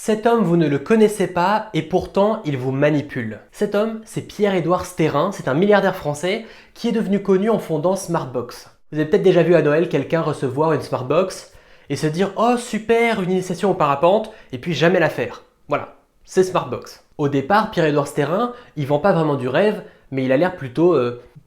Cet homme, vous ne le connaissez pas et pourtant, il vous manipule. Cet homme, c'est Pierre-Édouard Stérin, c'est un milliardaire français qui est devenu connu en fondant Smartbox. Vous avez peut-être déjà vu à Noël quelqu'un recevoir une Smartbox et se dire « Oh super, une initiation au parapente » et puis jamais la faire. Voilà, c'est Smartbox. Au départ, Pierre-Édouard Stérin, il vend pas vraiment du rêve, mais il a l'air plutôt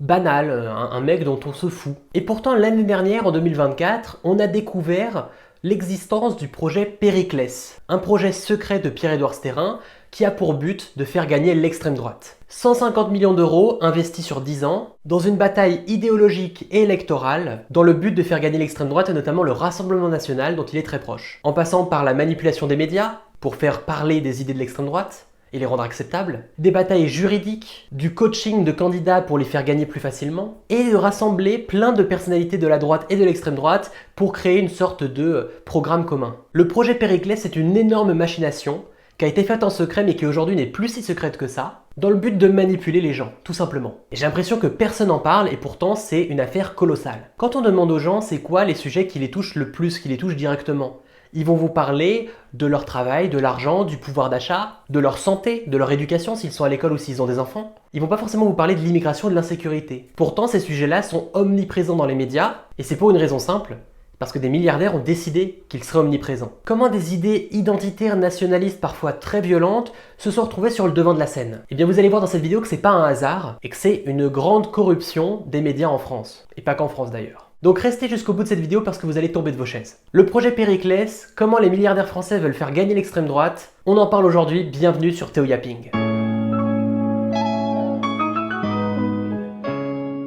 banal, un mec dont on se fout. Et pourtant, l'année dernière, en 2024, on a découvert l'existence du projet Périclès, un projet secret de Pierre-Édouard Stérin qui a pour but de faire gagner l'extrême droite. 150 millions d'euros investis sur 10 ans dans une bataille idéologique et électorale dans le but de faire gagner l'extrême droite et notamment le Rassemblement national dont il est très proche. En passant par la manipulation des médias pour faire parler des idées de l'extrême droite et les rendre acceptables, des batailles juridiques, du coaching de candidats pour les faire gagner plus facilement, et de rassembler plein de personnalités de la droite et de l'extrême droite pour créer une sorte de programme commun. Le projet Périclès est une énorme machination qui a été faite en secret mais qui aujourd'hui n'est plus si secrète que ça, dans le but de manipuler les gens, tout simplement. Et j'ai l'impression que personne n'en parle et pourtant c'est une affaire colossale. Quand on demande aux gens c'est quoi les sujets qui les touchent le plus, qui les touchent directement, ils vont vous parler de leur travail, de l'argent, du pouvoir d'achat, de leur santé, de leur éducation s'ils sont à l'école ou s'ils ont des enfants. Ils vont pas forcément vous parler de l'immigration et de l'insécurité. Pourtant, ces sujets-là sont omniprésents dans les médias, et c'est pour une raison simple, parce que des milliardaires ont décidé qu'ils seraient omniprésents. Comment des idées identitaires nationalistes parfois très violentes se sont retrouvées sur le devant de la scène? Eh bien vous allez voir dans cette vidéo que c'est pas un hasard, et que c'est une grande corruption des médias en France. Et pas qu'en France d'ailleurs. Donc restez jusqu'au bout de cette vidéo parce que vous allez tomber de vos chaises. Le projet Périclès, comment les milliardaires français veulent faire gagner l'extrême droite, on en parle aujourd'hui, bienvenue sur Théo Yapping.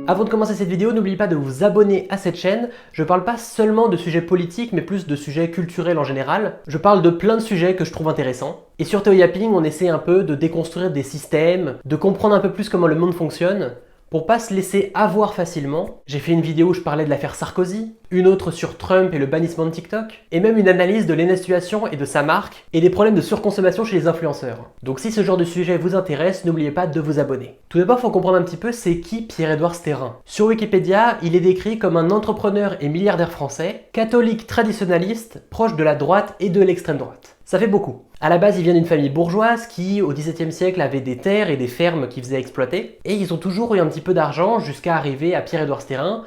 Avant de commencer cette vidéo, n'oubliez pas de vous abonner à cette chaîne. Je parle pas seulement de sujets politiques, mais plus de sujets culturels en général. Je parle de plein de sujets que je trouve intéressants. Et sur Théo Yapping, on essaie un peu de déconstruire des systèmes, de comprendre un peu plus comment le monde fonctionne, pour pas se laisser avoir facilement. J'ai fait une vidéo où je parlais de l'affaire Sarkozy, une autre sur Trump et le bannissement de TikTok, et même une analyse de Lena Situation et de sa marque, et des problèmes de surconsommation chez les influenceurs. Donc si ce genre de sujet vous intéresse, n'oubliez pas de vous abonner. Tout d'abord, il faut comprendre un petit peu c'est qui Pierre-Édouard Stérin. Sur Wikipédia, il est décrit comme un entrepreneur et milliardaire français, catholique traditionnaliste, proche de la droite et de l'extrême droite. Ça fait beaucoup. À la base, il vient d'une famille bourgeoise qui, au XVIIe siècle, avait des terres et des fermes qu'ils faisaient exploiter. Et ils ont toujours eu un petit peu d'argent jusqu'à arriver à Pierre-Édouard Stérin,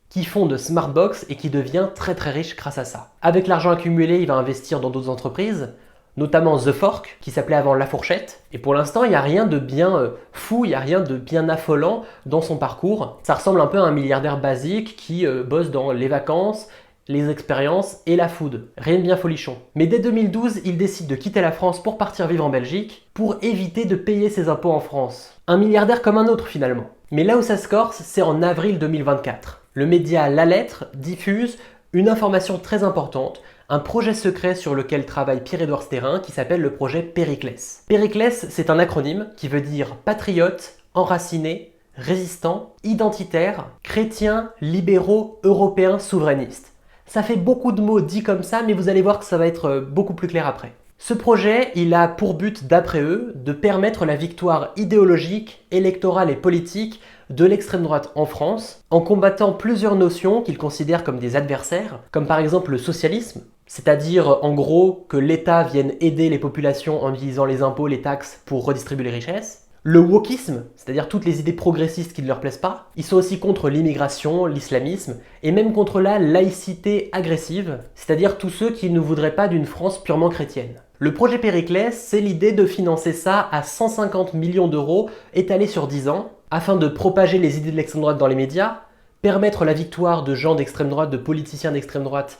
qui fonde Smartbox et qui devient très très riche grâce à ça. Avec l'argent accumulé, il va investir dans d'autres entreprises, notamment The Fork, qui s'appelait avant La Fourchette. Et pour l'instant, il n'y a rien de bien fou, il n'y a rien de bien affolant dans son parcours. Ça ressemble un peu à un milliardaire basique qui bosse dans les vacances, les expériences et la food. Rien de bien folichon. Mais dès 2012, il décide de quitter la France pour partir vivre en Belgique pour éviter de payer ses impôts en France. Un milliardaire comme un autre finalement. Mais là où ça se corse, c'est en avril 2024. Le média La Lettre diffuse une information très importante, un projet secret sur lequel travaille Pierre-Édouard Stérin qui s'appelle le projet Périclès. Périclès, c'est un acronyme qui veut dire patriote, enraciné, résistant, identitaire, chrétien, libéraux, européens, souverainistes. Ça fait beaucoup de mots dits comme ça, mais vous allez voir que ça va être beaucoup plus clair après. Ce projet, il a pour but, d'après eux, de permettre la victoire idéologique, électorale et politique de l'extrême droite en France, en combattant plusieurs notions qu'ils considèrent comme des adversaires, comme par exemple le socialisme, c'est-à-dire en gros que l'État vienne aider les populations en utilisant les impôts, les taxes pour redistribuer les richesses. Le wokisme, c'est-à-dire toutes les idées progressistes qui ne leur plaisent pas. Ils sont aussi contre l'immigration, l'islamisme, et même contre la laïcité agressive, c'est-à-dire tous ceux qui ne voudraient pas d'une France purement chrétienne. Le projet Périclès, c'est l'idée de financer ça à 150 millions d'euros étalés sur 10 ans, afin de propager les idées de l'extrême droite dans les médias, permettre la victoire de gens d'extrême droite, de politiciens d'extrême droite,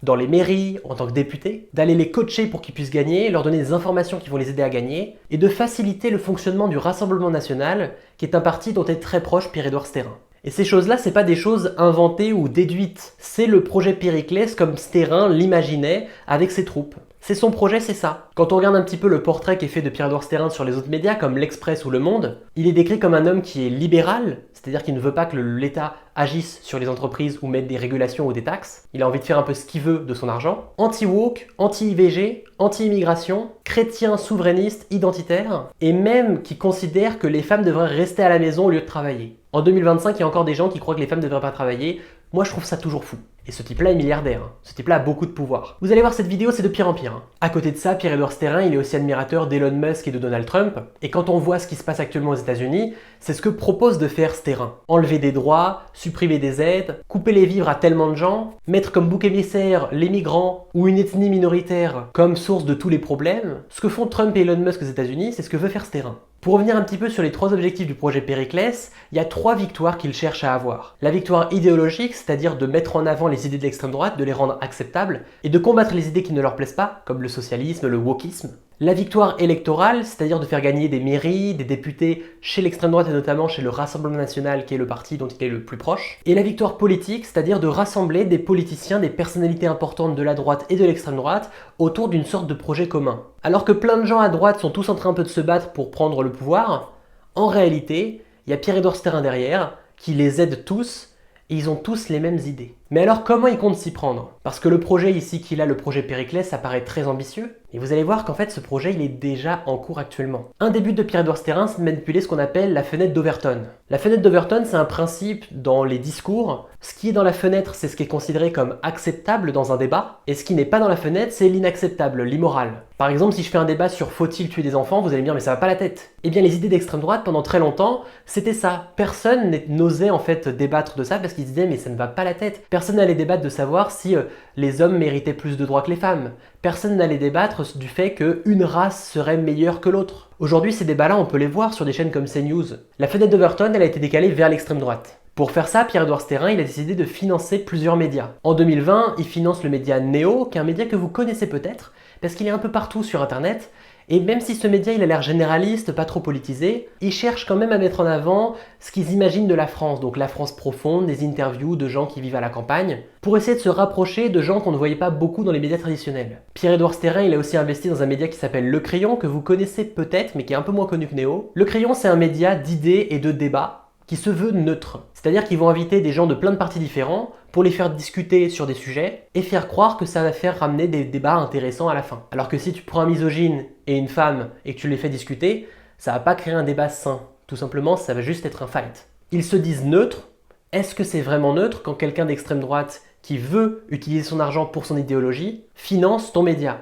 dans les mairies, en tant que députés, d'aller les coacher pour qu'ils puissent gagner, leur donner des informations qui vont les aider à gagner, et de faciliter le fonctionnement du Rassemblement national, qui est un parti dont est très proche Pierre-Édouard Stérin. Et ces choses-là, c'est pas des choses inventées ou déduites, c'est le projet Périclès comme Stérin l'imaginait avec ses troupes. C'est son projet, c'est ça. Quand on regarde un petit peu le portrait qui est fait de Pierre-Édouard Stérin sur les autres médias comme l'Express ou Le Monde, il est décrit comme un homme qui est libéral, c'est-à-dire qu'il ne veut pas que l'État agisse sur les entreprises ou mette des régulations ou des taxes. Il a envie de faire un peu ce qu'il veut de son argent. Anti-woke, anti-IVG, anti-immigration, chrétien souverainiste, identitaire, et même qui considère que les femmes devraient rester à la maison au lieu de travailler. En 2025, il y a encore des gens qui croient que les femmes ne devraient pas travailler. Moi, je trouve ça toujours fou. Et ce type-là est milliardaire, hein. Ce type-là a beaucoup de pouvoir. Vous allez voir, cette vidéo, c'est de pire en pire, hein. À côté de ça, Pierre-Édouard Stérin, il est aussi admirateur d'Elon Musk et de Donald Trump. Et quand on voit ce qui se passe actuellement aux États-Unis, c'est ce que propose de faire Stérin. Enlever des droits, supprimer des aides, couper les vivres à tellement de gens, mettre comme bouc émissaire les migrants ou une ethnie minoritaire comme source de tous les problèmes. Ce que font Trump et Elon Musk aux États-Unis, c'est ce que veut faire Stérin. Pour revenir un petit peu sur les 3 objectifs du projet Périclès, il y a 3 victoires qu'il cherche à avoir. La victoire idéologique, c'est-à-dire de mettre en avant les idées de l'extrême droite, de les rendre acceptables, et de combattre les idées qui ne leur plaisent pas, comme le socialisme, le wokisme. La victoire électorale, c'est-à-dire de faire gagner des mairies, des députés chez l'extrême droite et notamment chez le Rassemblement National qui est le parti dont il est le plus proche. Et la victoire politique, c'est-à-dire de rassembler des politiciens, des personnalités importantes de la droite et de l'extrême droite autour d'une sorte de projet commun. Alors que plein de gens à droite sont tous en train un peu de se battre pour prendre le pouvoir, en réalité, il y a Pierre-Édouard Stérin derrière qui les aide tous et ils ont tous les mêmes idées. Mais alors comment il compte s'y prendre? Parce que le projet ici qu'il a, le projet Périclès, ça paraît très ambitieux. Et vous allez voir qu'en fait ce projet il est déjà en cours actuellement. Un des buts de Pierre-Édouard Stérin, c'est de manipuler ce qu'on appelle la fenêtre d'Overton. La fenêtre d'Overton, c'est un principe dans les discours. Ce qui est dans la fenêtre, c'est ce qui est considéré comme acceptable dans un débat. Et ce qui n'est pas dans la fenêtre, c'est l'inacceptable, l'immoral. Par exemple, si je fais un débat sur faut-il tuer des enfants, vous allez me dire mais ça va pas la tête. Eh bien les idées d'extrême droite, pendant très longtemps, c'était ça. Personne n'osait en fait débattre de ça parce qu'ils disaient mais ça ne va pas la tête. Personne n'allait débattre de savoir si les hommes méritaient plus de droits que les femmes. Personne n'allait débattre du fait qu'une race serait meilleure que l'autre. Aujourd'hui, ces débats-là, on peut les voir sur des chaînes comme CNews. La fenêtre d'Overton, elle a été décalée vers l'extrême droite. Pour faire ça, Pierre-Édouard Stérin, il a décidé de financer plusieurs médias. En 2020, il finance le média Néo, qui est un média que vous connaissez peut-être, parce qu'il est un peu partout sur Internet. Et même si ce média il a l'air généraliste, pas trop politisé, il cherche quand même à mettre en avant ce qu'ils imaginent de la France, donc la France profonde, des interviews de gens qui vivent à la campagne, pour essayer de se rapprocher de gens qu'on ne voyait pas beaucoup dans les médias traditionnels. Pierre-Édouard Stérin, il a aussi investi dans un média qui s'appelle Le Crayon, que vous connaissez peut-être, mais qui est un peu moins connu que Néo. Le Crayon, c'est un média d'idées et de débats qui se veut neutre. C'est-à-dire qu'ils vont inviter des gens de plein de partis différents pour les faire discuter sur des sujets et faire croire que ça va faire ramener des débats intéressants à la fin. Alors que si tu prends un misogyne et une femme et que tu les fais discuter, ça va pas créer un débat sain. Tout simplement, ça va juste être un fight. Ils se disent neutres. Est-ce que c'est vraiment neutre quand quelqu'un d'extrême droite qui veut utiliser son argent pour son idéologie finance ton média?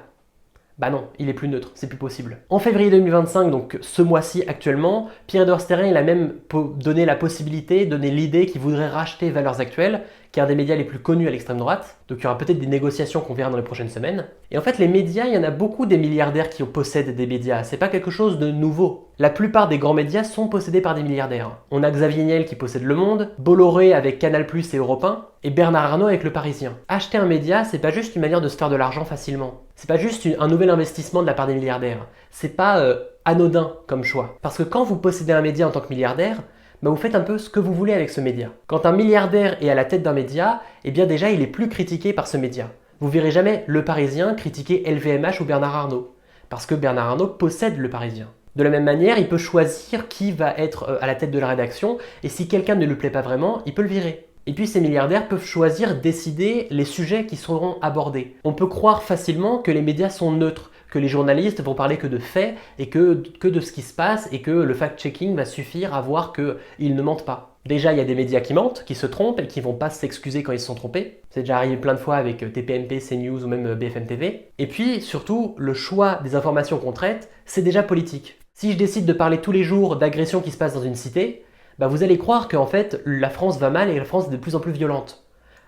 Bah non, il est plus neutre, c'est plus possible. En février 2025, donc ce mois-ci actuellement, Pierre-Édouard Stérin il a même donné la possibilité, donné l'idée qu'il voudrait racheter Valeurs Actuelles, qui est un des médias les plus connus à l'extrême droite. Donc il y aura peut-être des négociations qu'on verra dans les prochaines semaines. Et en fait, les médias, il y en a beaucoup des milliardaires qui possèdent des médias. C'est pas quelque chose de nouveau. La plupart des grands médias sont possédés par des milliardaires. On a Xavier Niel qui possède Le Monde, Bolloré avec Canal+ et Europe 1, et Bernard Arnault avec Le Parisien. Acheter un média, c'est pas juste une manière de se faire de l'argent facilement. C'est pas juste un nouvel investissement de la part des milliardaires. C'est pas anodin comme choix. Parce que quand vous possédez un média en tant que milliardaire, bah vous faites un peu ce que vous voulez avec ce média. Quand un milliardaire est à la tête d'un média, eh bien déjà il est plus critiqué par ce média. Vous verrez jamais Le Parisien critiquer LVMH ou Bernard Arnault, parce que Bernard Arnault possède Le Parisien. De la même manière, il peut choisir qui va être à la tête de la rédaction, et si quelqu'un ne lui plaît pas vraiment, il peut le virer. Et puis ces milliardaires peuvent choisir, décider les sujets qui seront abordés. On peut croire facilement que les médias sont neutres, que les journalistes vont parler que de faits et que de ce qui se passe et que le fact-checking va suffire à voir qu'ils ne mentent pas. Déjà, il y a des médias qui mentent, qui se trompent et qui ne vont pas s'excuser quand ils se sont trompés. C'est déjà arrivé plein de fois avec TPMP, CNews ou même BFM TV. Et puis, surtout, le choix des informations qu'on traite, c'est déjà politique. Si je décide de parler tous les jours d'agressions qui se passent dans une cité, bah vous allez croire qu'en fait, la France va mal et la France est de plus en plus violente.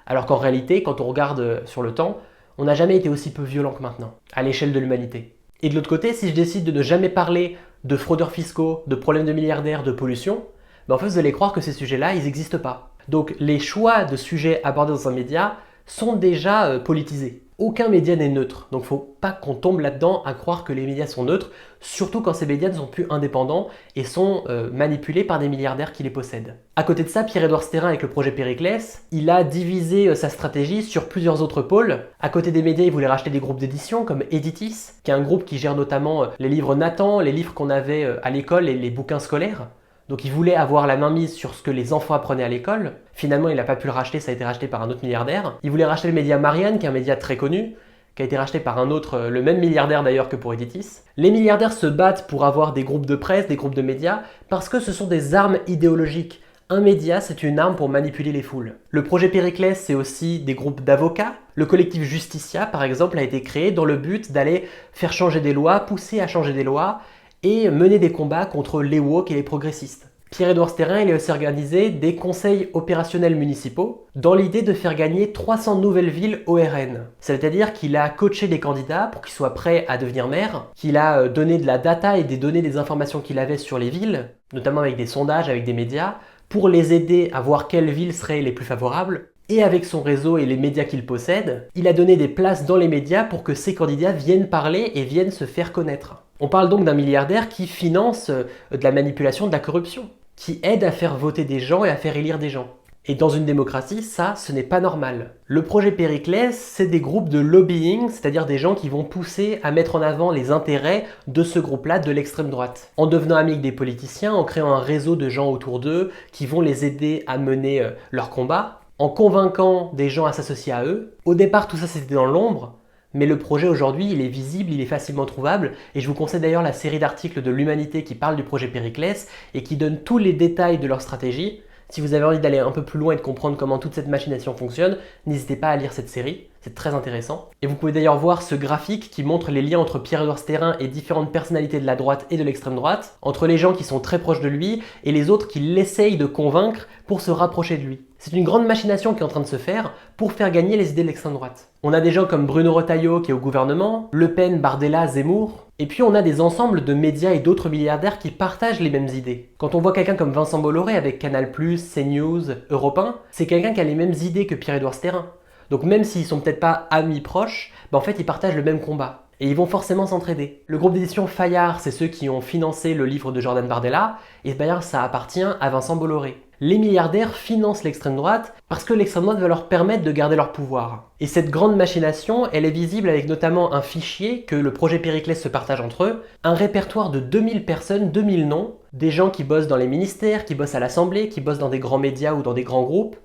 Alors qu'en réalité, quand on regarde sur le temps, on n'a jamais été aussi peu violent que maintenant, à l'échelle de l'humanité. Et de l'autre côté, si je décide de ne jamais parler de fraudeurs fiscaux, de problèmes de milliardaires, de pollution, ben en fait vous allez croire que ces sujets-là, ils n'existent pas. Donc les choix de sujets abordés dans un média sont déjà politisés. Aucun média n'est neutre, donc il ne faut pas qu'on tombe là-dedans à croire que les médias sont neutres, surtout quand ces médias ne sont plus indépendants et sont manipulés par des milliardaires qui les possèdent. À côté de ça, Pierre-Édouard Stérin avec le projet Périclès, il a divisé sa stratégie sur plusieurs autres pôles. À côté des médias, il voulait racheter des groupes d'édition comme Editis, qui est un groupe qui gère notamment les livres Nathan, les livres qu'on avait à l'école et les bouquins scolaires. Donc il voulait avoir la main mise sur ce que les enfants apprenaient à l'école. Finalement, il n'a pas pu le racheter, ça a été racheté par un autre milliardaire. Il voulait racheter le média Marianne, qui est un média très connu, qui a été racheté par un autre, le même milliardaire d'ailleurs que pour Editis. Les milliardaires se battent pour avoir des groupes de presse, des groupes de médias, parce que ce sont des armes idéologiques. Un média, c'est une arme pour manipuler les foules. Le projet Périclès, c'est aussi des groupes d'avocats. Le collectif Justicia, par exemple, a été créé dans le but d'aller faire changer des lois, pousser à changer des lois et mener des combats contre les woke et les progressistes. Pierre-Édouard Stérin, il a aussi organisé des conseils opérationnels municipaux dans l'idée de faire gagner 300 nouvelles villes au RN. C'est-à-dire qu'il a coaché des candidats pour qu'ils soient prêts à devenir maire, qu'il a donné de la data et des données, des informations qu'il avait sur les villes, notamment avec des sondages, avec des médias, pour les aider à voir quelles villes seraient les plus favorables. Et avec son réseau et les médias qu'il possède, il a donné des places dans les médias pour que ces candidats viennent parler et viennent se faire connaître. On parle donc d'un milliardaire qui finance de la manipulation, de la corruption, qui aide à faire voter des gens et à faire élire des gens. Et dans une démocratie, ça, ce n'est pas normal. Le projet Périclès, c'est des groupes de lobbying, c'est-à-dire des gens qui vont pousser à mettre en avant les intérêts de ce groupe-là, de l'extrême droite. En devenant amis avec des politiciens, en créant un réseau de gens autour d'eux qui vont les aider à mener leur combat, en convainquant des gens à s'associer à eux. Au départ, tout ça, c'était dans l'ombre. Mais le projet aujourd'hui, il est visible, il est facilement trouvable, et je vous conseille d'ailleurs la série d'articles de l'Humanité qui parle du projet Périclès et qui donne tous les détails de leur stratégie. Si vous avez envie d'aller un peu plus loin et de comprendre comment toute cette machination fonctionne, n'hésitez pas à lire cette série, c'est très intéressant. Et vous pouvez d'ailleurs voir ce graphique qui montre les liens entre Pierre-Édouard Stérin et différentes personnalités de la droite et de l'extrême droite, entre les gens qui sont très proches de lui et les autres qui l'essayent de convaincre pour se rapprocher de lui. C'est une grande machination qui est en train de se faire pour faire gagner les idées de l'extrême droite. On a des gens comme Bruno Retailleau qui est au gouvernement, Le Pen, Bardella, Zemmour, et puis on a des ensembles de médias et d'autres milliardaires qui partagent les mêmes idées. Quand on voit quelqu'un comme Vincent Bolloré avec Canal+, CNews, Europe 1, c'est quelqu'un qui a les mêmes idées que Pierre-Édouard Stérin. Donc même s'ils sont peut-être pas amis proches, en fait ils partagent le même combat. Et ils vont forcément s'entraider. Le groupe d'édition Fayard, c'est ceux qui ont financé le livre de Jordan Bardella, et d'ailleurs ça appartient à Vincent Bolloré. Les milliardaires financent l'extrême droite parce que l'extrême droite va leur permettre de garder leur pouvoir. Et cette grande machination, elle est visible avec notamment un fichier que le projet Périclès se partage entre eux, un répertoire de 2000 personnes, 2000 noms, des gens qui bossent dans les ministères, qui bossent à l'Assemblée, qui bossent dans des grands médias ou dans des grands groupes,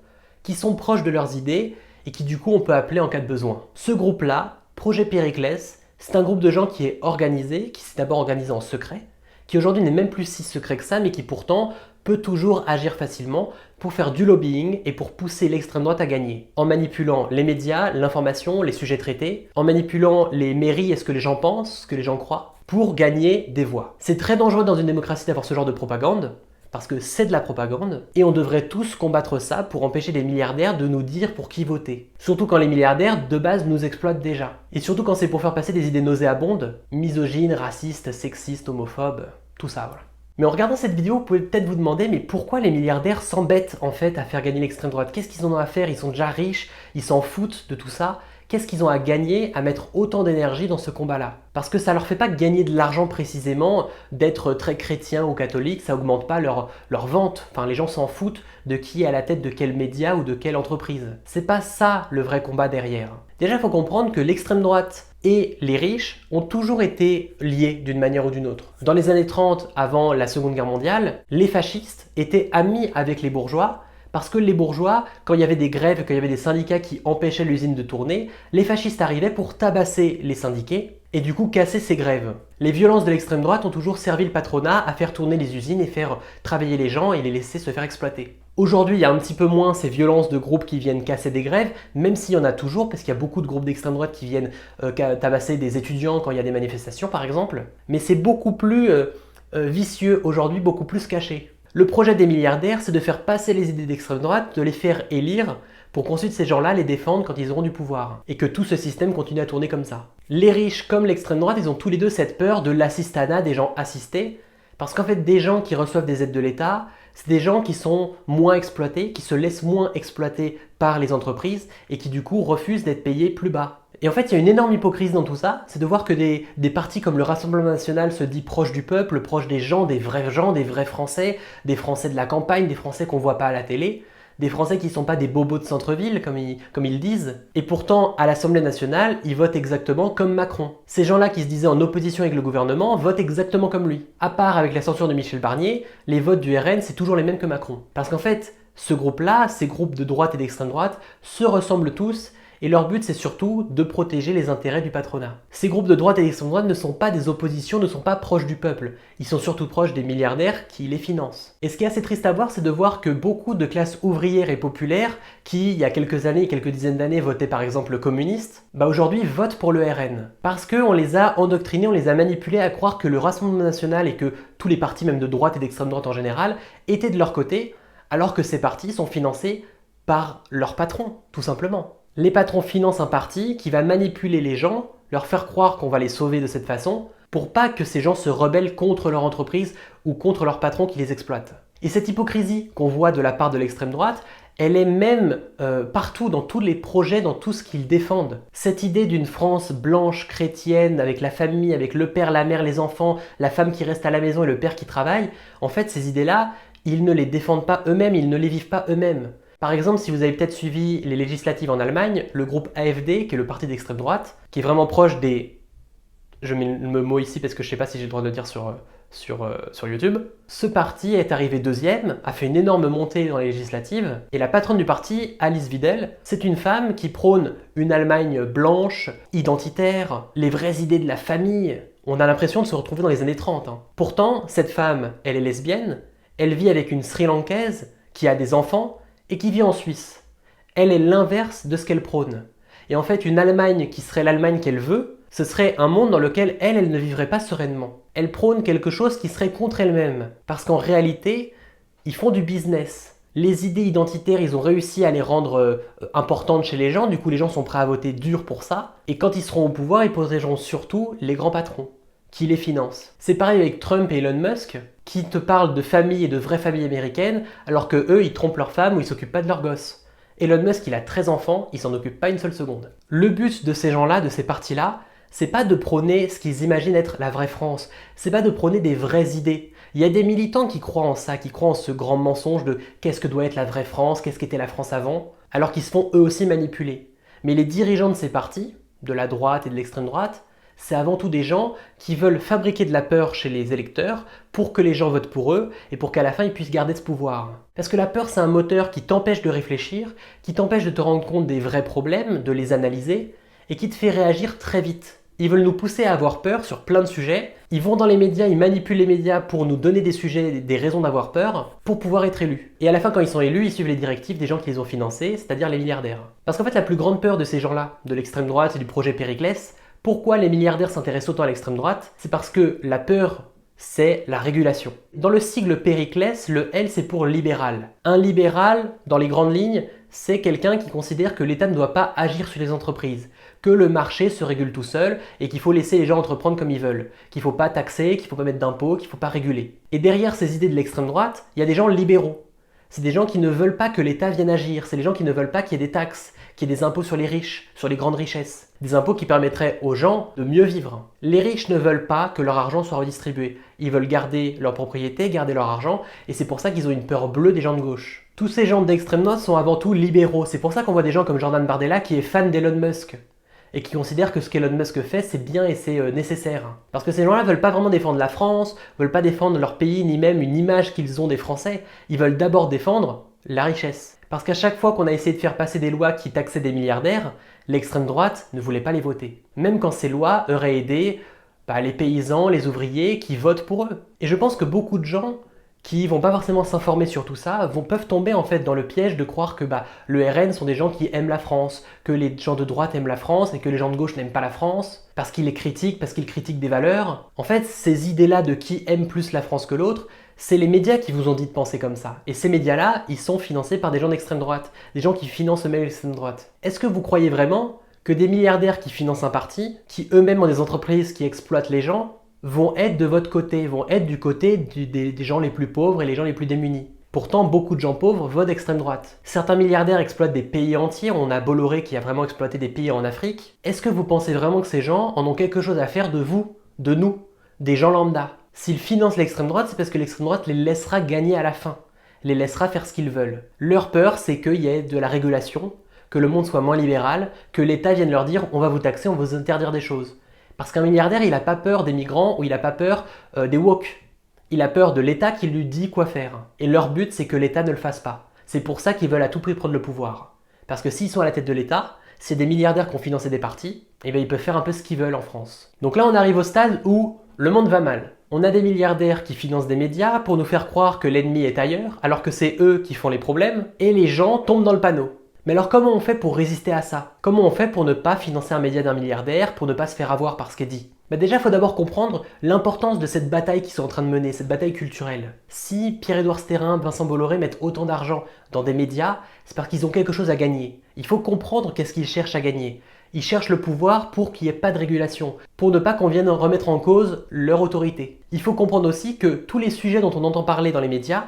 qui sont proches de leurs idées et qui du coup on peut appeler en cas de besoin. Ce groupe-là, projet Périclès, c'est un groupe de gens qui est organisé, qui s'est d'abord organisé en secret, qui aujourd'hui n'est même plus si secret que ça, mais qui pourtant peut toujours agir facilement pour faire du lobbying et pour pousser l'extrême droite à gagner. En manipulant les médias, l'information, les sujets traités, en manipulant les mairies et ce que les gens pensent, ce que les gens croient, pour gagner des voix. C'est très dangereux dans une démocratie d'avoir ce genre de propagande, parce que c'est de la propagande, et on devrait tous combattre ça pour empêcher les milliardaires de nous dire pour qui voter. Surtout quand les milliardaires, de base, nous exploitent déjà. Et surtout quand c'est pour faire passer des idées nauséabondes, misogynes, racistes, sexistes, homophobes, tout ça, voilà. Mais en regardant cette vidéo, vous pouvez peut-être vous demander, mais pourquoi les milliardaires s'embêtent en fait à faire gagner l'extrême droite? Qu'est-ce qu'ils en ont à faire? Ils sont déjà riches, ils s'en foutent de tout ça. Qu'est-ce qu'ils ont à gagner à mettre autant d'énergie dans ce combat-là? Parce que ça leur fait pas gagner de l'argent précisément d'être très chrétien ou catholique, ça augmente pas leur vente. Enfin, les gens s'en foutent de qui est à la tête de quel média ou de quelle entreprise. C'est pas ça le vrai combat derrière. Déjà, il faut comprendre que l'extrême droite et les riches ont toujours été liés d'une manière ou d'une autre. Dans les années 30, avant la Seconde Guerre mondiale, les fascistes étaient amis avec les bourgeois. Parce que les bourgeois, quand il y avait des grèves, quand il y avait des syndicats qui empêchaient l'usine de tourner, les fascistes arrivaient pour tabasser les syndiqués et du coup casser ces grèves. Les violences de l'extrême droite ont toujours servi le patronat à faire tourner les usines et faire travailler les gens et les laisser se faire exploiter. Aujourd'hui, il y a un petit peu moins ces violences de groupes qui viennent casser des grèves, même s'il y en a toujours, parce qu'il y a beaucoup de groupes d'extrême droite qui viennent tabasser des étudiants quand il y a des manifestations par exemple. Mais c'est beaucoup plus vicieux aujourd'hui, beaucoup plus caché. Le projet des milliardaires, c'est de faire passer les idées d'extrême droite, de les faire élire, pour qu'ensuite ces gens-là les défendent quand ils auront du pouvoir. Et que tout ce système continue à tourner comme ça. Les riches comme l'extrême droite, ils ont tous les deux cette peur de l'assistanat, des gens assistés, parce qu'en fait des gens qui reçoivent des aides de l'État, c'est des gens qui sont moins exploités, qui se laissent moins exploiter par les entreprises, et qui du coup refusent d'être payés plus bas. Et en fait, il y a une énorme hypocrisie dans tout ça, c'est de voir que des partis comme le Rassemblement National se dit proche du peuple, proche des gens, des vrais Français de la campagne, des Français qu'on voit pas à la télé, des Français qui ne sont pas des bobos de centre-ville, comme ils disent. Et pourtant, à l'Assemblée nationale, ils votent exactement comme Macron. Ces gens-là qui se disaient en opposition avec le gouvernement votent exactement comme lui. À part avec la censure de Michel Barnier, les votes du RN, c'est toujours les mêmes que Macron. Parce qu'en fait, ce groupe-là, ces groupes de droite et d'extrême droite, se ressemblent tous, Et leur but, c'est surtout de protéger les intérêts du patronat. Ces groupes de droite et d'extrême droite ne sont pas des oppositions, ne sont pas proches du peuple. Ils sont surtout proches des milliardaires qui les financent. Et ce qui est assez triste à voir, c'est de voir que beaucoup de classes ouvrières et populaires, qui il y a quelques années, quelques dizaines d'années, votaient par exemple communistes, aujourd'hui votent pour le RN. Parce qu'on les a endoctrinés, on les a manipulés à croire que le Rassemblement national et que tous les partis, même de droite et d'extrême droite en général, étaient de leur côté, alors que ces partis sont financés par leurs patrons, tout simplement. Les patrons financent un parti qui va manipuler les gens, leur faire croire qu'on va les sauver de cette façon, pour pas que ces gens se rebellent contre leur entreprise ou contre leur patron qui les exploite. Et cette hypocrisie qu'on voit de la part de l'extrême droite, elle est même partout dans tous les projets, dans tout ce qu'ils défendent. Cette idée d'une France blanche, chrétienne, avec la famille, avec le père, la mère, les enfants, la femme qui reste à la maison et le père qui travaille, en fait ces idées-là, ils ne les défendent pas eux-mêmes, ils ne les vivent pas eux-mêmes. Par exemple, si vous avez peut-être suivi les législatives en Allemagne, le groupe AfD, qui est le parti d'extrême droite, qui est vraiment proche des... Je mets le mot ici parce que je ne sais pas si j'ai le droit de le dire sur YouTube. Ce parti est arrivé deuxième, a fait une énorme montée dans les législatives, et la patronne du parti, Alice Weidel, c'est une femme qui prône une Allemagne blanche, identitaire, les vraies idées de la famille. On a l'impression de se retrouver dans les années 30. Pourtant, cette femme, elle est lesbienne, elle vit avec une Sri Lankaise qui a des enfants, et qui vit en Suisse. Elle est l'inverse de ce qu'elle prône. Et en fait, une Allemagne qui serait l'Allemagne qu'elle veut, ce serait un monde dans lequel elle ne vivrait pas sereinement. Elle prône quelque chose qui serait contre elle-même. Parce qu'en réalité, ils font du business. Les idées identitaires, ils ont réussi à les rendre importantes chez les gens, du coup les gens sont prêts à voter dur pour ça. Et quand ils seront au pouvoir, ils protégeront surtout les grands patrons qui les financent. C'est pareil avec Trump et Elon Musk, qui te parlent de famille et de vraies familles américaines, alors que eux, ils trompent leurs femmes ou ils s'occupent pas de leurs gosses. Elon Musk, il a 13 enfants, il s'en occupe pas une seule seconde. Le but de ces gens-là, de ces partis-là, c'est pas de prôner ce qu'ils imaginent être la vraie France, c'est pas de prôner des vraies idées. Il y a des militants qui croient en ça, qui croient en ce grand mensonge de qu'est-ce que doit être la vraie France, qu'est-ce qu'était la France avant, alors qu'ils se font eux aussi manipuler. Mais les dirigeants de ces partis, de la droite et de l'extrême droite, c'est avant tout des gens qui veulent fabriquer de la peur chez les électeurs pour que les gens votent pour eux et pour qu'à la fin ils puissent garder ce pouvoir. Parce que la peur, c'est un moteur qui t'empêche de réfléchir, qui t'empêche de te rendre compte des vrais problèmes, de les analyser et qui te fait réagir très vite. Ils veulent nous pousser à avoir peur sur plein de sujets. Ils vont dans les médias, ils manipulent les médias pour nous donner des sujets, des raisons d'avoir peur, pour pouvoir être élus. Et à la fin, quand ils sont élus, ils suivent les directives des gens qui les ont financés, c'est-à-dire les milliardaires. Parce qu'en fait, la plus grande peur de ces gens-là, de l'extrême droite et du projet Périclès, pourquoi les milliardaires s'intéressent autant à l'extrême droite? C'est parce que la peur, c'est la régulation. Dans le sigle Périclès, le L c'est pour libéral. Un libéral, dans les grandes lignes, c'est quelqu'un qui considère que l'État ne doit pas agir sur les entreprises, que le marché se régule tout seul et qu'il faut laisser les gens entreprendre comme ils veulent, qu'il ne faut pas taxer, qu'il ne faut pas mettre d'impôts, qu'il ne faut pas réguler. Et derrière ces idées de l'extrême droite, il y a des gens libéraux. C'est des gens qui ne veulent pas que l'État vienne agir, c'est des gens qui ne veulent pas qu'il y ait des taxes, qu'il y ait des impôts sur les riches, sur les grandes richesses. Des impôts qui permettraient aux gens de mieux vivre. Les riches ne veulent pas que leur argent soit redistribué. Ils veulent garder leur propriété, garder leur argent, et c'est pour ça qu'ils ont une peur bleue des gens de gauche. Tous ces gens d'extrême droite sont avant tout libéraux. C'est pour ça qu'on voit des gens comme Jordan Bardella qui est fan d'Elon Musk et qui considère que ce qu'Elon Musk fait, c'est bien et c'est nécessaire. Parce que ces gens-là veulent pas vraiment défendre la France, veulent pas défendre leur pays, ni même une image qu'ils ont des Français. Ils veulent d'abord défendre la richesse. Parce qu'à chaque fois qu'on a essayé de faire passer des lois qui taxaient des milliardaires, l'extrême droite ne voulait pas les voter. Même quand ces lois auraient aidé les paysans, les ouvriers qui votent pour eux. Et je pense que beaucoup de gens qui vont pas forcément s'informer sur tout ça, peuvent tomber en fait dans le piège de croire que le RN sont des gens qui aiment la France, que les gens de droite aiment la France et que les gens de gauche n'aiment pas la France, parce qu'ils les critiquent, parce qu'ils critiquent des valeurs. En fait, ces idées-là de qui aime plus la France que l'autre, c'est les médias qui vous ont dit de penser comme ça. Et ces médias-là, ils sont financés par des gens d'extrême droite, des gens qui financent eux-mêmes l'extrême droite. Est-ce que vous croyez vraiment que des milliardaires qui financent un parti, qui eux-mêmes ont des entreprises qui exploitent les gens, vont être de votre côté, vont être du côté des gens les plus pauvres et les gens les plus démunis? Pourtant, beaucoup de gens pauvres votent d'extrême droite. Certains milliardaires exploitent des pays entiers, on a Bolloré qui a vraiment exploité des pays en Afrique. Est-ce que vous pensez vraiment que ces gens en ont quelque chose à faire de vous, de nous, des gens lambda? S'ils financent l'extrême droite, c'est parce que l'extrême droite les laissera gagner à la fin, les laissera faire ce qu'ils veulent. Leur peur, c'est qu'il y ait de la régulation, que le monde soit moins libéral, que l'État vienne leur dire on va vous taxer, on va vous interdire des choses. Parce qu'un milliardaire, il n'a pas peur des migrants ou il n'a pas peur des woke. Il a peur de l'État qui lui dit quoi faire. Et leur but, c'est que l'État ne le fasse pas. C'est pour ça qu'ils veulent à tout prix prendre le pouvoir. Parce que s'ils sont à la tête de l'État, c'est des milliardaires qui ont financé des partis, et bien ils peuvent faire un peu ce qu'ils veulent en France. Donc là on arrive au stade où le monde va mal. On a des milliardaires qui financent des médias pour nous faire croire que l'ennemi est ailleurs, alors que c'est eux qui font les problèmes, et les gens tombent dans le panneau. Mais alors comment on fait pour résister à ça? Comment on fait pour ne pas financer un média d'un milliardaire, pour ne pas se faire avoir par ce qui est dit? Déjà, il faut d'abord comprendre l'importance de cette bataille qu'ils sont en train de mener, cette bataille culturelle. Si Pierre-Édouard Stérin, Vincent Bolloré mettent autant d'argent dans des médias, c'est parce qu'ils ont quelque chose à gagner. Il faut comprendre qu'est-ce qu'ils cherchent à gagner. Ils cherchent le pouvoir pour qu'il n'y ait pas de régulation, pour ne pas qu'on vienne remettre en cause leur autorité. Il faut comprendre aussi que tous les sujets dont on entend parler dans les médias,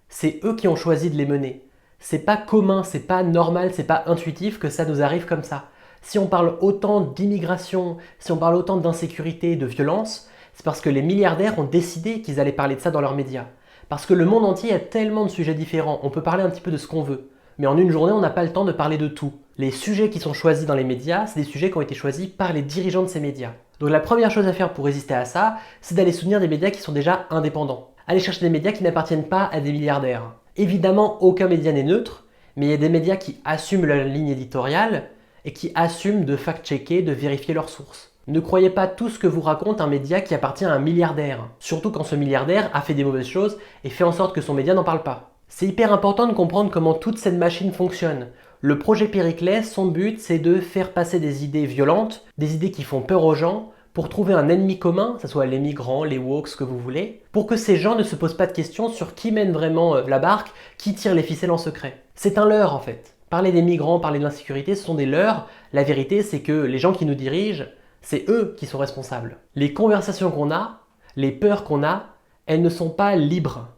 c'est eux qui ont choisi de les mener. C'est pas commun, c'est pas normal, c'est pas intuitif que ça nous arrive comme ça. Si on parle autant d'immigration, si on parle autant d'insécurité, de violence, c'est parce que les milliardaires ont décidé qu'ils allaient parler de ça dans leurs médias. Parce que le monde entier a tellement de sujets différents, on peut parler un petit peu de ce qu'on veut. Mais en une journée, on n'a pas le temps de parler de tout. Les sujets qui sont choisis dans les médias, c'est des sujets qui ont été choisis par les dirigeants de ces médias. Donc la première chose à faire pour résister à ça, c'est d'aller soutenir des médias qui sont déjà indépendants. Aller chercher des médias qui n'appartiennent pas à des milliardaires. Évidemment, aucun média n'est neutre, mais il y a des médias qui assument leur ligne éditoriale et qui assument de fact-checker, de vérifier leurs sources. Ne croyez pas tout ce que vous raconte un média qui appartient à un milliardaire, surtout quand ce milliardaire a fait des mauvaises choses et fait en sorte que son média n'en parle pas. C'est hyper important de comprendre comment toute cette machine fonctionne. Le projet Périclès, son but, c'est de faire passer des idées violentes, des idées qui font peur aux gens, pour trouver un ennemi commun, que ce soit les migrants, les woke, ce que vous voulez, pour que ces gens ne se posent pas de questions sur qui mène vraiment la barque, qui tire les ficelles en secret. C'est un leurre en fait. Parler des migrants, parler de l'insécurité, ce sont des leurres. La vérité, c'est que les gens qui nous dirigent, c'est eux qui sont responsables. Les conversations qu'on a, les peurs qu'on a, elles ne sont pas libres.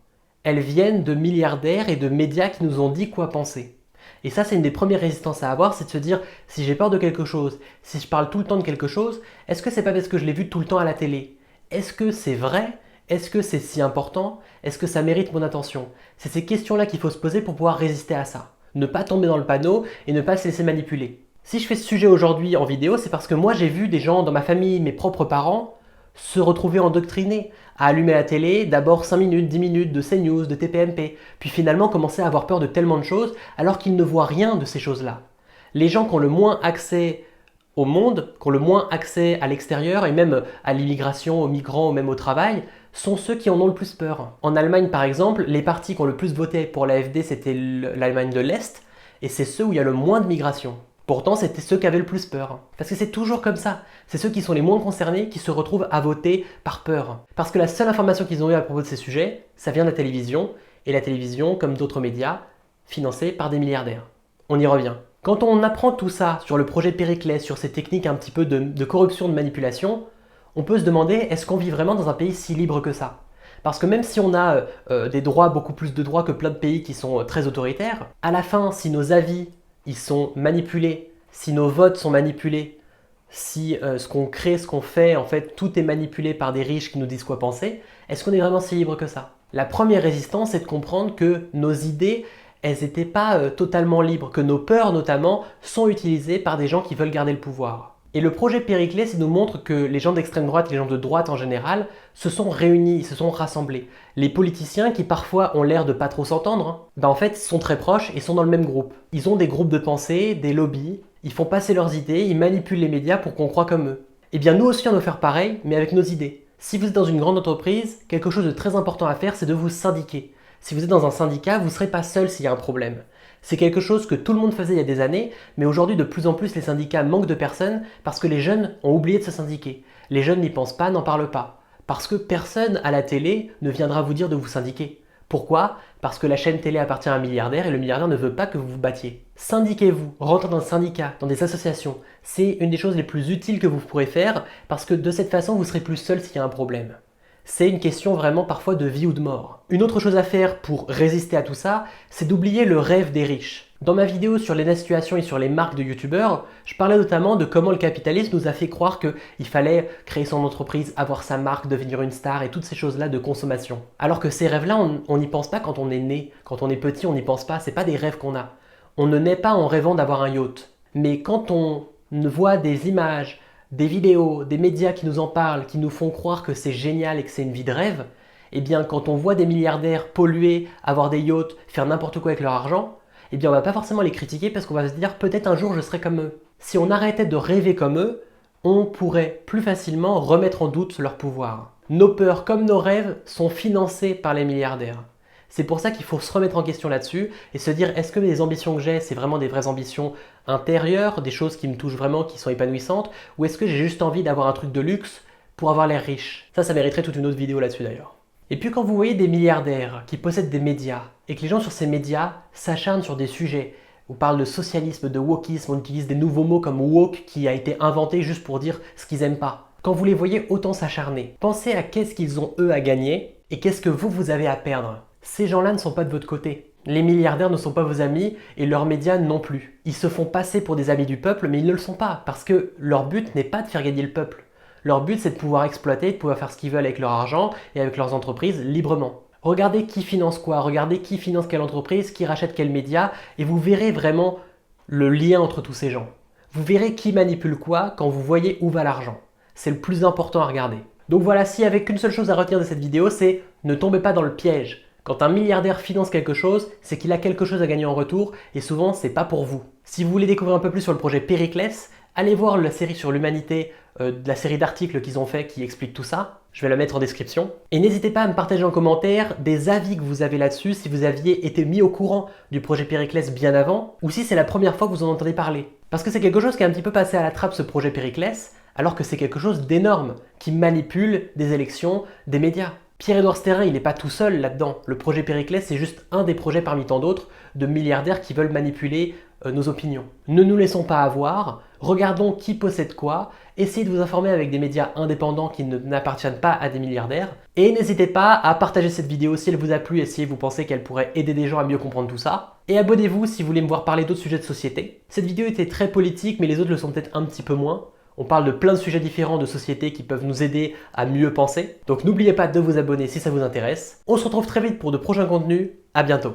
Elles viennent de milliardaires et de médias qui nous ont dit quoi penser. Et ça, c'est une des premières résistances à avoir, c'est de se dire, si j'ai peur de quelque chose, si je parle tout le temps de quelque chose, est-ce que c'est pas parce que je l'ai vu tout le temps à la télé? Est-ce que c'est vrai? Est-ce que c'est si important? Est-ce que ça mérite mon attention? C'est ces questions-là qu'il faut se poser pour pouvoir résister à ça. Ne pas tomber dans le panneau et ne pas se laisser manipuler. Si je fais ce sujet aujourd'hui en vidéo, c'est parce que moi j'ai vu des gens dans ma famille, mes propres parents, se retrouver endoctrinés, à allumer la télé, d'abord 5 minutes, 10 minutes de CNews, de TPMP, puis finalement commencer à avoir peur de tellement de choses alors qu'ils ne voient rien de ces choses-là. Les gens qui ont le moins accès au monde, qui ont le moins accès à l'extérieur et même à l'immigration, aux migrants ou même au travail, sont ceux qui en ont le plus peur. En Allemagne par exemple, les partis qui ont le plus voté pour l'AfD c'était l'Allemagne de l'Est et c'est ceux où il y a le moins de migration. Pourtant, c'était ceux qui avaient le plus peur. Parce que c'est toujours comme ça. C'est ceux qui sont les moins concernés qui se retrouvent à voter par peur. Parce que la seule information qu'ils ont eue à propos de ces sujets, ça vient de la télévision. Et la télévision, comme d'autres médias, financés par des milliardaires. On y revient. Quand on apprend tout ça sur le projet Périclès, sur ces techniques un petit peu de corruption, de manipulation, on peut se demander, est-ce qu'on vit vraiment dans un pays si libre que ça? Parce que même si on a des droits, beaucoup plus de droits que plein de pays qui sont très autoritaires, à la fin, si nos avis ils sont manipulés, si nos votes sont manipulés, si ce qu'on crée, ce qu'on fait, en fait, tout est manipulé par des riches qui nous disent quoi penser, est-ce qu'on est vraiment si libre que ça? La première résistance, c'est de comprendre que nos idées, elles n'étaient pas totalement libres, que nos peurs notamment sont utilisées par des gens qui veulent garder le pouvoir. Et le projet Périclès, il nous montre que les gens d'extrême droite, les gens de droite en général, se sont réunis, se sont rassemblés. Les politiciens qui parfois ont l'air de pas trop s'entendre, en fait sont très proches et sont dans le même groupe. Ils ont des groupes de pensée, des lobbies, ils font passer leurs idées, ils manipulent les médias pour qu'on croie comme eux. Eh bien nous aussi on doit faire pareil, mais avec nos idées. Si vous êtes dans une grande entreprise, quelque chose de très important à faire, c'est de vous syndiquer. Si vous êtes dans un syndicat, vous ne serez pas seul s'il y a un problème. C'est quelque chose que tout le monde faisait il y a des années, mais aujourd'hui de plus en plus les syndicats manquent de personnes parce que les jeunes ont oublié de se syndiquer. Les jeunes n'y pensent pas, n'en parlent pas. Parce que personne à la télé ne viendra vous dire de vous syndiquer. Pourquoi? Parce que la chaîne télé appartient à un milliardaire et le milliardaire ne veut pas que vous vous battiez. Syndiquez-vous, rentrez dans un syndicat, dans des associations. C'est une des choses les plus utiles que vous pourrez faire parce que de cette façon vous serez plus seul s'il y a un problème. C'est une question vraiment parfois de vie ou de mort. Une autre chose à faire pour résister à tout ça, c'est d'oublier le rêve des riches. Dans ma vidéo sur les situations et sur les marques de youtubeurs, je parlais notamment de comment le capitalisme nous a fait croire qu'il fallait créer son entreprise, avoir sa marque, devenir une star et toutes ces choses-là de consommation. Alors que ces rêves-là, on n'y pense pas quand on est né, quand on est petit, on n'y pense pas, c'est pas des rêves qu'on a. On ne naît pas en rêvant d'avoir un yacht. Mais quand on voit des images, des vidéos, des médias qui nous en parlent, qui nous font croire que c'est génial et que c'est une vie de rêve, eh bien quand on voit des milliardaires polluer, avoir des yachts, faire n'importe quoi avec leur argent, eh bien on va pas forcément les critiquer parce qu'on va se dire peut-être un jour je serai comme eux. Si on arrêtait de rêver comme eux, on pourrait plus facilement remettre en doute leur pouvoir. Nos peurs comme nos rêves sont financés par les milliardaires. C'est pour ça qu'il faut se remettre en question là-dessus et se dire est-ce que les ambitions que j'ai, c'est vraiment des vraies ambitions intérieures, des choses qui me touchent vraiment, qui sont épanouissantes, ou est-ce que j'ai juste envie d'avoir un truc de luxe pour avoir l'air riche? Ça mériterait toute une autre vidéo là-dessus d'ailleurs. Et puis quand vous voyez des milliardaires qui possèdent des médias et que les gens sur ces médias s'acharnent sur des sujets, on parle de socialisme, de wokisme, on utilise des nouveaux mots comme woke qui a été inventé juste pour dire ce qu'ils aiment pas. Quand vous les voyez autant s'acharner, pensez à qu'est-ce qu'ils ont eux à gagner et qu'est-ce que vous avez à perdre. Ces gens-là ne sont pas de votre côté. Les milliardaires ne sont pas vos amis et leurs médias non plus. Ils se font passer pour des amis du peuple mais ils ne le sont pas parce que leur but n'est pas de faire gagner le peuple. Leur but c'est de pouvoir exploiter, de pouvoir faire ce qu'ils veulent avec leur argent et avec leurs entreprises librement. Regardez qui finance quoi, regardez qui finance quelle entreprise, qui rachète quel média et vous verrez vraiment le lien entre tous ces gens. Vous verrez qui manipule quoi quand vous voyez où va l'argent. C'est le plus important à regarder. Donc voilà, s'il n'y avait qu'une seule chose à retenir de cette vidéo, c'est ne tombez pas dans le piège. Quand un milliardaire finance quelque chose, c'est qu'il a quelque chose à gagner en retour et souvent c'est pas pour vous. Si vous voulez découvrir un peu plus sur le projet Périclès, allez voir la série sur l'humanité, la série d'articles qu'ils ont fait qui expliquent tout ça. Je vais la mettre en description. Et n'hésitez pas à me partager en commentaire des avis que vous avez là-dessus, si vous aviez été mis au courant du projet Périclès bien avant, ou si c'est la première fois que vous en entendez parler. Parce que c'est quelque chose qui est un petit peu passé à la trappe ce projet Périclès, alors que c'est quelque chose d'énorme, qui manipule des élections, des médias. Pierre-Édouard Stérin, il n'est pas tout seul là-dedans. Le projet Périclès, c'est juste un des projets parmi tant d'autres de milliardaires qui veulent manipuler nos opinions. Ne nous laissons pas avoir, regardons qui possède quoi, essayez de vous informer avec des médias indépendants qui n'appartiennent pas à des milliardaires, et n'hésitez pas à partager cette vidéo si elle vous a plu et si vous pensez qu'elle pourrait aider des gens à mieux comprendre tout ça. Et abonnez-vous si vous voulez me voir parler d'autres sujets de société. Cette vidéo était très politique, mais les autres le sont peut-être un petit peu moins. On parle de plein de sujets différents de société qui peuvent nous aider à mieux penser. Donc n'oubliez pas de vous abonner si ça vous intéresse. On se retrouve très vite pour de prochains contenus. À bientôt.